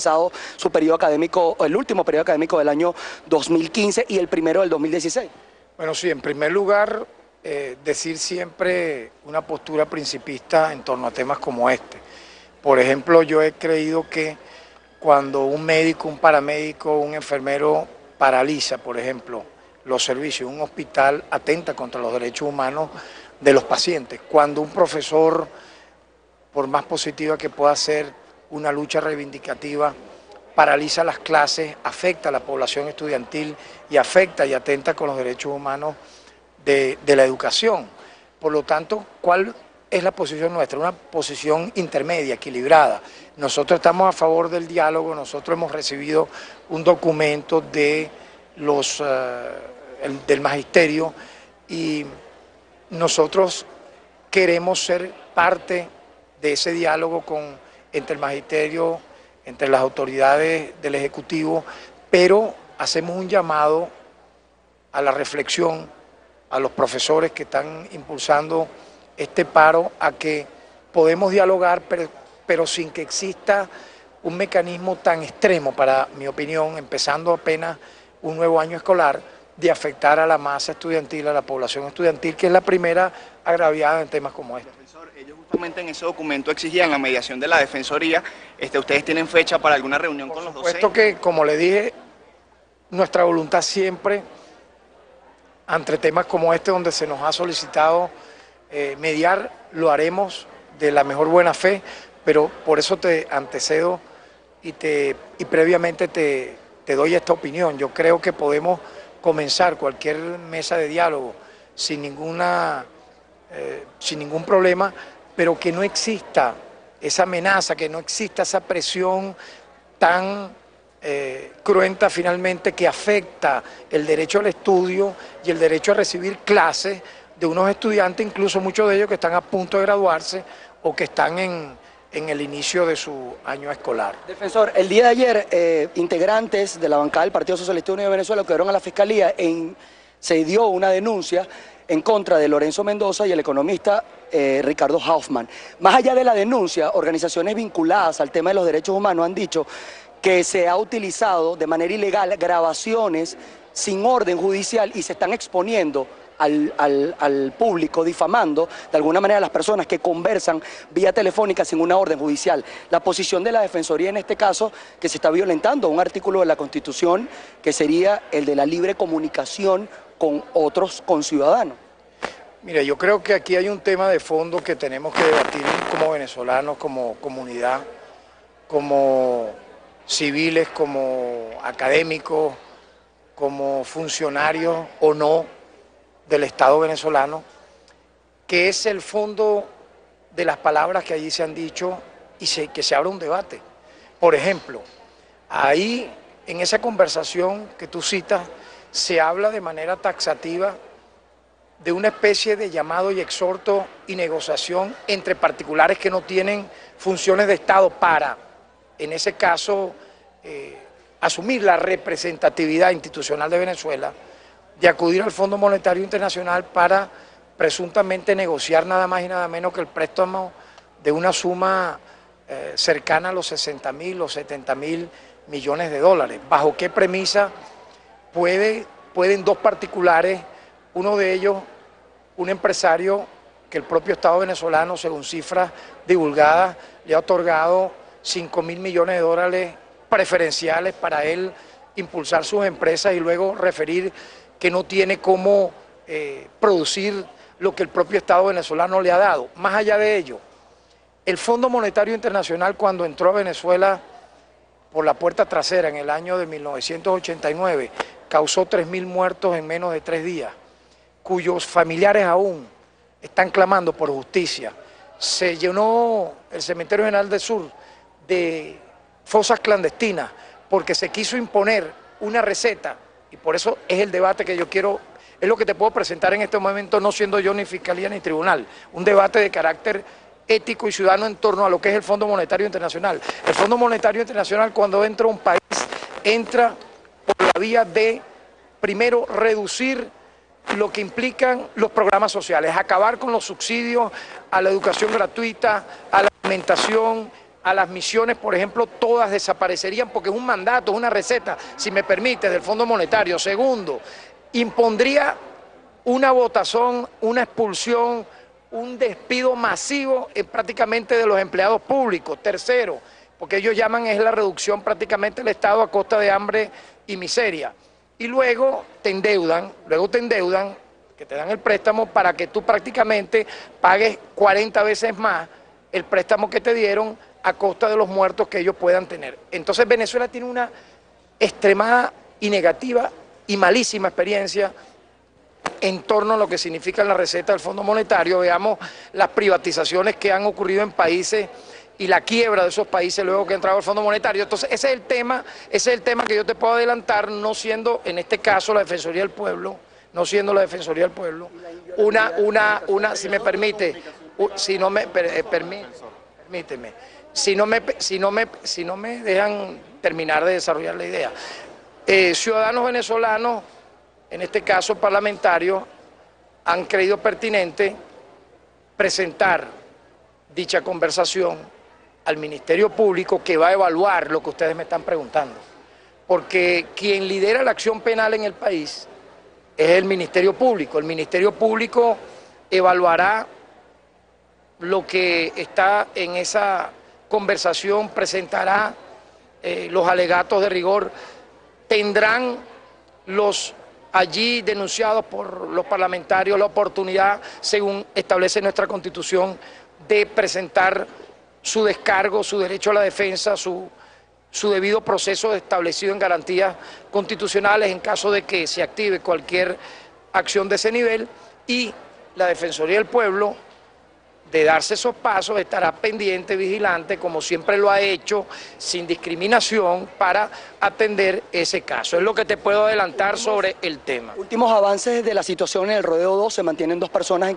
pasado su periodo académico, el último periodo académico del año 2015 y el primero del 2016? Bueno, sí, en primer lugar, decir siempre una postura principista en torno a temas como este. Por ejemplo, yo he creído que cuando un médico, un paramédico, un enfermero paraliza, por ejemplo, los servicios, un hospital atenta contra los derechos humanos de los pacientes. Cuando un profesor, por más positiva que pueda ser una lucha reivindicativa, paraliza las clases, afecta a la población estudiantil y afecta y atenta con los derechos humanos de la educación. Por lo tanto, ¿cuál es la posición nuestra? Una posición intermedia, equilibrada. Nosotros estamos a favor del diálogo, nosotros hemos recibido un documento de del magisterio y nosotros queremos ser parte de ese diálogo entre el magisterio, entre las autoridades del Ejecutivo, pero hacemos un llamado a la reflexión, a los profesores que están impulsando este paro, a que podemos dialogar, pero sin que exista un mecanismo tan extremo, para mi opinión, empezando apenas un nuevo año escolar, de afectar a la masa estudiantil, a la población estudiantil, que es la primera agraviada en temas como este. Profesor, ellos justamente en ese documento exigían la mediación de la Defensoría. ¿Ustedes tienen fecha para alguna reunión con los docentes? Por supuesto que, como le dije, nuestra voluntad siempre, ante temas como este, donde se nos ha solicitado mediar, lo haremos de la mejor buena fe, pero por eso te antecedo y previamente te doy esta opinión. Yo creo que podemos comenzar cualquier mesa de diálogo sin ningún problema, pero que no exista esa amenaza, que no exista esa presión tan cruenta finalmente, que afecta el derecho al estudio y el derecho a recibir clases de unos estudiantes, incluso muchos de ellos que están a punto de graduarse o que están en el inicio de su año escolar. Defensor, el día de ayer, integrantes de la bancada del Partido Socialista Unido de Venezuela fueron a la Fiscalía se dio una denuncia en contra de Lorenzo Mendoza y el economista Ricardo Hoffman. Más allá de la denuncia, organizaciones vinculadas al tema de los derechos humanos han dicho que se ha utilizado de manera ilegal grabaciones sin orden judicial y se están exponiendo al público, difamando de alguna manera a las personas que conversan vía telefónica sin una orden judicial. La posición de la Defensoría en este caso, que se está violentando un artículo de la Constitución que sería el de la libre comunicación con otros conciudadanos. Mire, yo creo que aquí hay un tema de fondo que tenemos que debatir como venezolanos, como comunidad, como civiles, como académicos, como funcionarios o no del Estado venezolano, que es el fondo de las palabras que allí se han dicho y que se abra un debate. Por ejemplo, ahí en esa conversación que tú citas se habla de manera taxativa de una especie de llamado y exhorto y negociación entre particulares que no tienen funciones de Estado para, en ese caso, asumir la representatividad institucional de Venezuela, de acudir al Fondo Monetario Internacional para presuntamente negociar nada más y nada menos que el préstamo de una suma cercana a los 60.000 o 70.000 millones de dólares. ¿Bajo qué premisa pueden dos particulares, uno de ellos un empresario que el propio Estado venezolano, según cifras divulgadas, le ha otorgado 5.000 millones de dólares preferenciales para él impulsar sus empresas y luego referir que no tiene cómo producir lo que el propio Estado venezolano le ha dado? Más allá de ello, el Fondo Monetario Internacional, cuando entró a Venezuela por la puerta trasera en el año de 1989, causó 3.000 muertos en menos de 3 días, cuyos familiares aún están clamando por justicia. Se llenó el Cementerio General del Sur de fosas clandestinas porque se quiso imponer una receta. Y por eso es el debate que yo quiero, es lo que te puedo presentar en este momento, no siendo yo ni fiscalía ni tribunal, un debate de carácter ético y ciudadano en torno a lo que es el Fondo Monetario Internacional. El Fondo Monetario Internacional, cuando entra a un país, entra por la vía de, primero, reducir lo que implican los programas sociales, acabar con los subsidios a la educación gratuita, a la alimentación, a las misiones, por ejemplo, todas desaparecerían porque es un mandato, es una receta, si me permite, del Fondo Monetario. Segundo, impondría una votación, una expulsión, un despido masivo prácticamente de los empleados públicos. Tercero, porque ellos llaman es la reducción prácticamente del Estado a costa de hambre y miseria. Y luego te endeudan, que te dan el préstamo para que tú prácticamente pagues 40 veces más el préstamo que te dieron a costa de los muertos que ellos puedan tener. Entonces Venezuela tiene una extremada y negativa y malísima experiencia en torno a lo que significa la receta del Fondo Monetario. Veamos las privatizaciones que han ocurrido en países y la quiebra de esos países luego que ha entrado el Fondo Monetario. Entonces ese es el tema que yo te puedo adelantar, no siendo en este caso la Defensoría del Pueblo, si me permite, permíteme, si no me dejan terminar de desarrollar la idea. Ciudadanos venezolanos, en este caso parlamentarios, han creído pertinente presentar dicha conversación al Ministerio Público, que va a evaluar lo que ustedes me están preguntando. Porque quien lidera la acción penal en el país es el Ministerio Público. El Ministerio Público evaluará lo que está en esa conversación, presentará los alegatos de rigor, tendrán los allí denunciados por los parlamentarios la oportunidad, según establece nuestra Constitución, de presentar su descargo, su derecho a la defensa, su debido proceso establecido en garantías constitucionales en caso de que se active cualquier acción de ese nivel, y la Defensoría del Pueblo, de darse esos pasos, estará pendiente, vigilante, como siempre lo ha hecho, sin discriminación, para atender ese caso. Es lo que te puedo adelantar sobre el tema. Últimos avances de la situación en el Rodeo 2, se mantienen 2 personas en